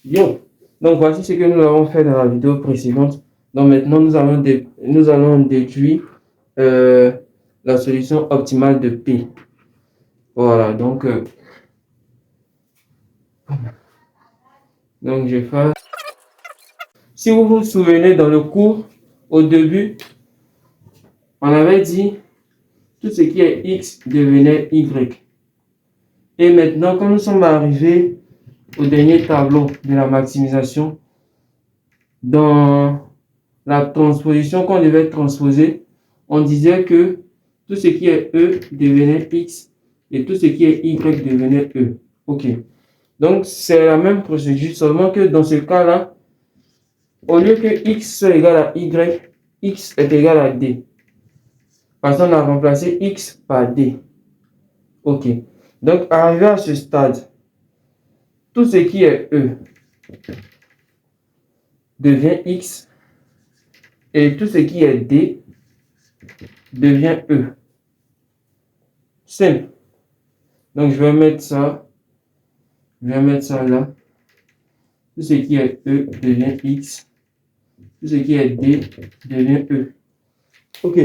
Bien. Donc, voici ce que nous avons fait dans la vidéo précédente. Donc, maintenant, nous allons déduire euh, la solution optimale de P. Voilà. Donc je fais. Si vous vous souvenez, dans le cours, au début, on avait dit tout ce qui est X devenait Y. Et maintenant, quand nous sommes arrivés au dernier tableau de la maximisation, dans la transposition qu'on devait transposer, on disait que tout ce qui est E devenait X et tout ce qui est Y devenait E. OK. Donc, c'est la même procédure, seulement que dans ce cas-là, au lieu que X soit égal à Y, X est égal à D. Parce qu'on a remplacé X par D. OK. Donc, arrivé à ce stade, tout ce qui est E devient X et tout ce qui est D devient E. Simple. Donc, je vais mettre ça. Je vais mettre ça là. Tout ce qui est E devient X. Tout ce qui est D devient E. OK.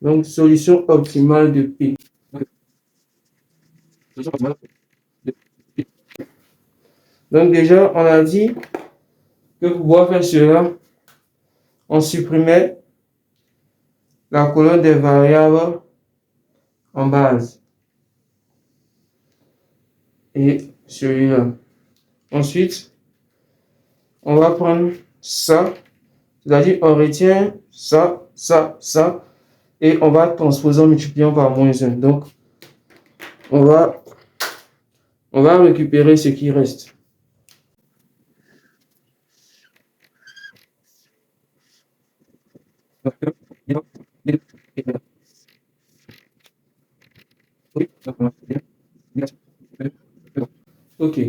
Donc, solution optimale de P. Solution optimale de P. Donc, déjà, on a dit que pour pouvoir faire cela, on supprimait la colonne des variables en base. Et celui-là. Ensuite, on va prendre ça, c'est-à-dire on retient ça, ça, ça, et on va transposer en multipliant par -1. Donc, on va récupérer ce qui reste. OK.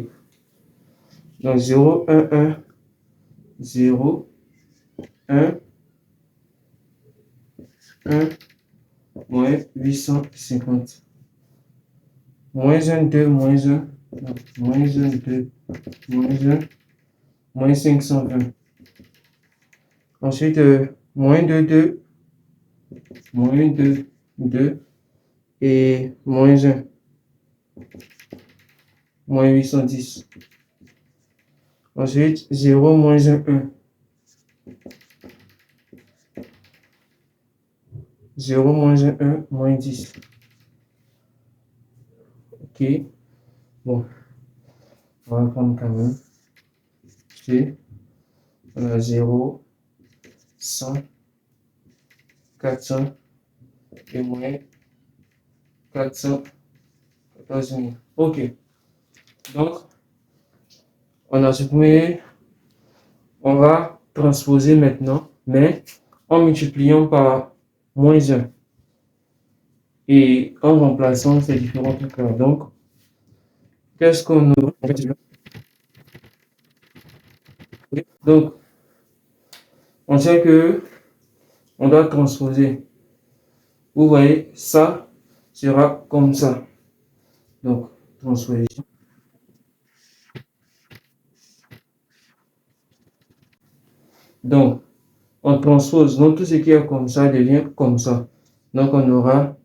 Donc 0, 1, 1, 0, 1, 1, moins 850. Moins 1, 2, moins 1, moins 1, 2, moins 1, moins 520. Ensuite, moins 2, 2, moins 2, 2 et moins 1, moins 810. Ensuite, 0, moins 1, 1. 0, moins 1, 1, moins 10. OK. Bon, on va prendre quand même. OK. On a 0, 100, 400 et moins 414 000. OK. Donc, on a supprimé. On va transposer maintenant, mais en multipliant par -1 et en remplaçant ces différents trucs-là. Donc, qu'est-ce qu'on aura? Donc, on sait que on doit transposer. Vous voyez, ça sera comme ça. Donc, transposition. Donc, on transpose. Donc, tout ce qui est comme ça devient comme ça. Donc, on aura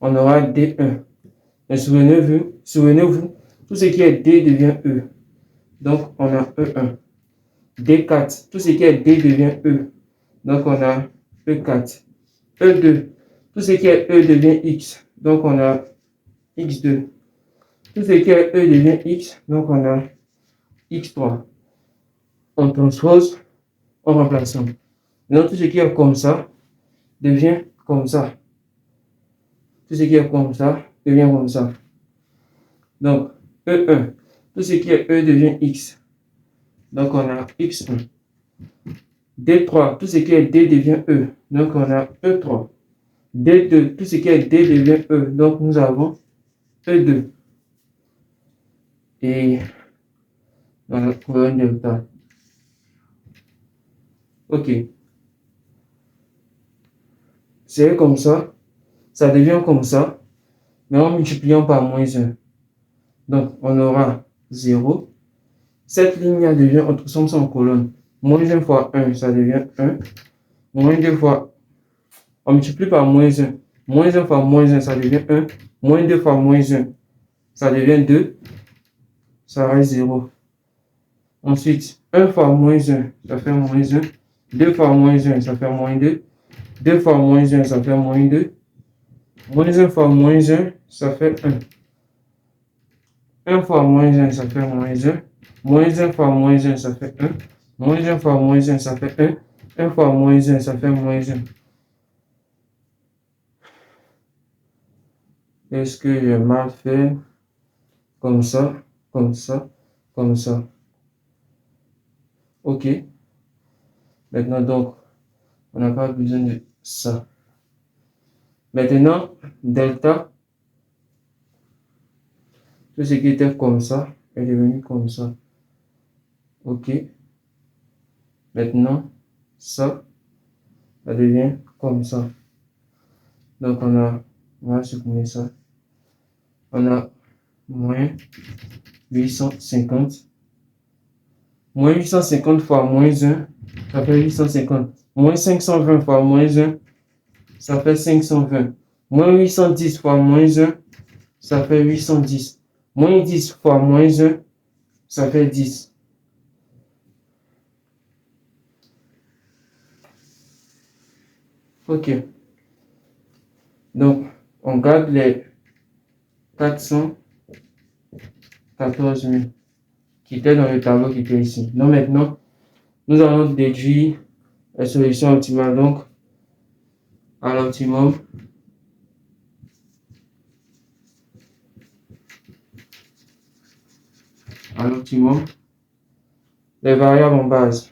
D1. Mais souvenez-vous, tout ce qui est D devient E. Donc, on a E1. D4, tout ce qui est D devient E. Donc, on a E4. E2, tout ce qui est E devient X. Donc, on a X2. Tout ce qui est E devient X. Donc, on a X3. On transpose en remplaçant. Donc, tout ce qui est comme ça devient comme ça. Tout ce qui est comme ça devient comme ça. Donc, E1, tout ce qui est E devient X. Donc, on a X1. D3, tout ce qui est D devient E. Donc, on a E3. D2, tout ce qui est D devient E. Donc, nous avons E2. Et dans la colonne delta. OK. C'est comme ça. Ça devient comme ça. mais en multipliant par moins 1. Donc, on aura 0. Cette ligne devient, on transforme ça en colonne. Moins 1 fois 1, ça devient 1. Moins 2 fois, on multiplie par moins 1. Moins 1 fois moins 1, ça devient 1. Moins 2 fois moins 1, ça devient 2. Ça reste 0. Ensuite, 1 fois moins 1, ça fait moins 1. 2 fois moins 1, ça fait moins 2. 2 fois moins 1, ça fait moins 2. Moins 1 fois moins 1, ça fait 1. 1 fois moins 1, ça fait moins 1. Moins 1 fois moins 1, ça fait 1. Moins 1 fois moins 1, ça fait 1. 1 fois moins 1, ça fait moins 1. Est-ce que j'ai mal fait? Comme ça, comme ça, comme ça. OK. Maintenant, donc, on n'a pas besoin de ça. Maintenant, delta, tout ce qui était comme ça est devenu comme ça. OK. Maintenant, ça devient comme ça. Donc, on va supprimer ça. On a moins 850. Moins 850 fois moins 1, ça fait 850. Moins 520 fois moins 1, ça fait 520. Moins 810 fois moins 1, ça fait 810. Moins 10 fois moins 1, ça fait 10. OK. Donc, on garde les 414 000 qui étaient dans le tableau qui était ici. Donc maintenant, nous allons déduire la solution optimale. Donc, à l'optimum, les variables en base.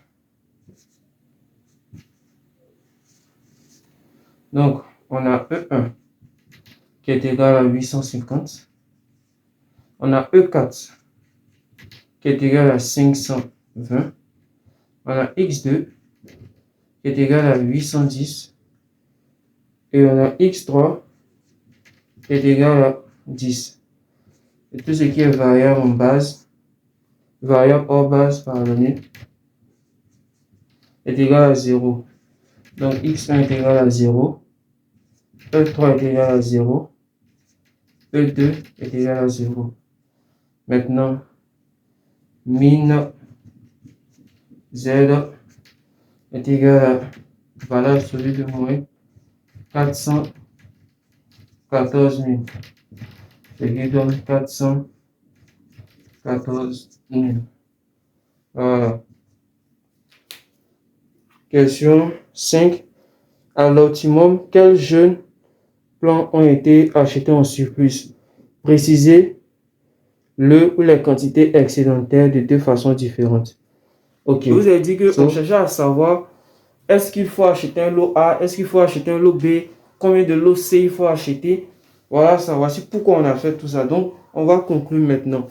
Donc, on a E1 qui est égal à 850. On a E4 qui est égal à 520. On a X2 qui est égal à 810. Et on a X3 qui est égal à 10. Et tout ce qui est variable en base, variable hors base, pardonnez, est égal à 0. Donc X1 est égal à 0. E3 est égal à 0. E2 est égal à 0. Maintenant, min Z est égal à valeur absolue de moins 414 000. Ce qui donne 414 000. Voilà. Question 5. À l'optimum, quels jeunes plants ont été achetés en surplus? Précisez le ou les quantités excédentaires de deux façons différentes. Ok. Je vous ai dit qu'on cherchait à savoir est-ce qu'il faut acheter un lot A, est-ce qu'il faut acheter un lot B, combien de lots C il faut acheter. Voilà, ça, voici pourquoi on a fait tout ça. Donc, on va conclure maintenant.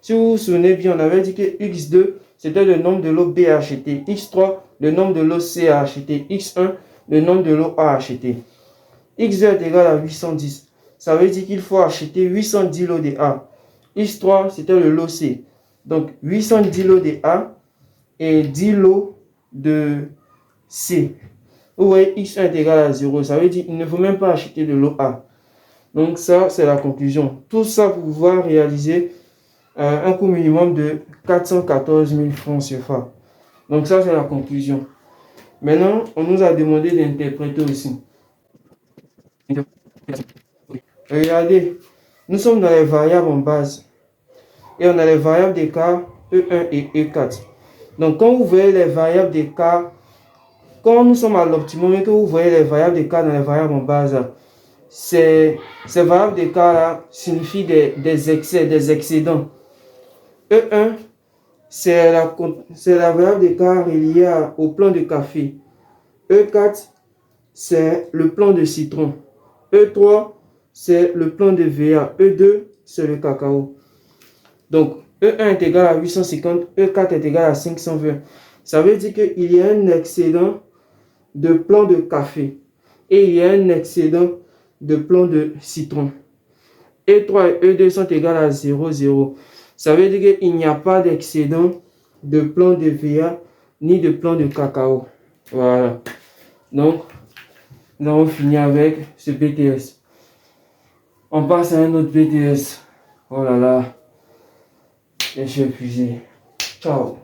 Si vous vous souvenez bien, on avait dit que X2, c'était le nombre de lots B à acheter. X3, le nombre de lots C à acheter. X1, le nombre de lots A à acheter. X2 est égal à 810. Ça veut dire qu'il faut acheter 810 lots de A. X3, c'était le lot C. Donc, 810 lots de A et 10 lots de C. Vous voyez, X1 est égal à 0. Ça veut dire qu'il ne faut même pas acheter de lot A. Donc, ça, c'est la conclusion. Tout ça pour pouvoir réaliser un coût minimum de 414 000 francs CFA. Donc, ça, c'est la conclusion. Maintenant, on nous a demandé d'interpréter aussi. Regardez, nous sommes dans les variables en base. Et on a les variables d'écart E1 et E4. Donc, quand vous voyez les variables d'écart, quand nous sommes à l'optimum et que vous voyez les variables d'écart dans les variables en base, ces variables d'écart signifient des excès, des excédents. E1, c'est la variable d'écart reliée au plan de café. E4, c'est le plan de citron. E3, c'est le plan de VA. E2, c'est le cacao. Donc, E1 est égal à 850, E4 est égal à 520. Ça veut dire qu'il y a un excédent de plan de café et il y a un excédent de plan de citron. E3 et E2 sont égales à 0, 0. Ça veut dire qu'il n'y a pas d'excédent de plan de VA ni de plan de cacao. Voilà. Donc, nous avons fini avec ce BTS. On passe à un autre BTS. Oh là là. Je suis épuisé. Ciao.